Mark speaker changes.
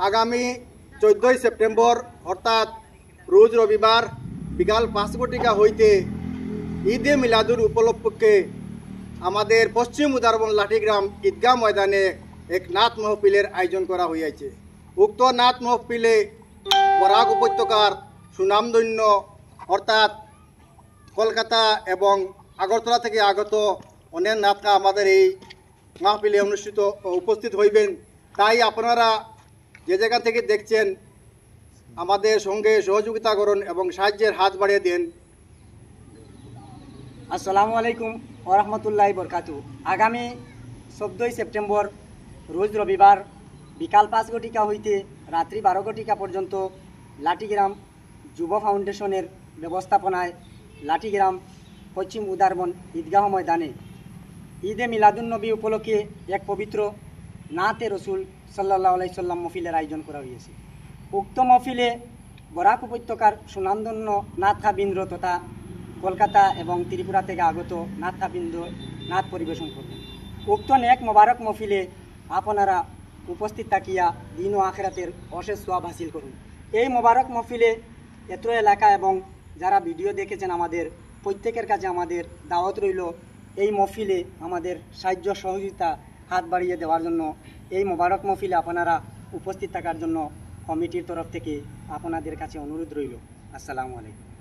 Speaker 1: আগামী 14 সেপ্টেম্বর অর্থাৎ রোজ রবিবার বিকাল 5 ঘটিকা হইতে ঈদে মিলাদুর উপলক্ষে আমাদের পশ্চিম উদারবন লাঠিগ্রাম ঈদগাহ ময়দানে এক নাত মহফিলের আয়োজন করা হইয়াছে। উক্ত নাত মহফিলে বরাক উপত্যকার সুনামধন্য অর্থাৎ কলকাতা এবং আগরতলা থেকে আগত অনেক নাতকা আমাদের এই মাহফিলে উপস্থিত হইবেন। তাই আপনারা যে জায়গা থেকে দেখছেন আমাদের সঙ্গে সহযোগিতা করুন এবং সাহায্যের হাত বাড়িয়ে দেন।
Speaker 2: আসসালামু আলাইকুম ওয়া রাহমাতুল্লাহি ওয়া বারাকাতুহু। আগামী 14 সেপ্টেম্বর রোজ রবিবার বিকাল 5 ঘটিকা হইতে রাত্রি 12 ঘটিকা পর্যন্ত লাঠিগ্রাম যুব ফাউন্ডেশনের ব্যবস্থাপনায় লাঠিগ্রাম পশ্চিম উদারবন ঈদগাহ ময়দানে ঈদে মিলাদুন্নবী উপলক্ষে এক পবিত্র নাতে রসুল সাল্লাল্লাহু আলাইহি সাল্লাম মহফিলের আয়োজন করা হয়েছে। উক্ত মহফিলে বরাক উপত্যকার সুনামধন্য নাতখাবৃন্দ তথা কলকাতা এবং ত্রিপুরা থেকে আগত নাতখাবৃন্দ নাত পরিবেশন করবেন। উক্ত নেক মোবারক মহফিলে আপনারা উপস্থিত থাকিয়া দিন ও আখেরাতের অশেষ সোয়াব হাসিল করুন। এই মোবারক মহফিলে এত্র এলাকা এবং যারা ভিডিও দেখেছেন আমাদের প্রত্যেকের কাছে আমাদের দাওয়াত রইল এই মহফিলে আমাদের সাহায্য সহযোগিতা হাত বাড়িয়ে দেওয়ার জন্য। এই মোবারক মহফিলে আপনারা উপস্থিত থাকার জন্য কমিটির তরফ থেকে আপনাদের কাছে অনুরোধ রইল। আসসালামু আলাইকুম।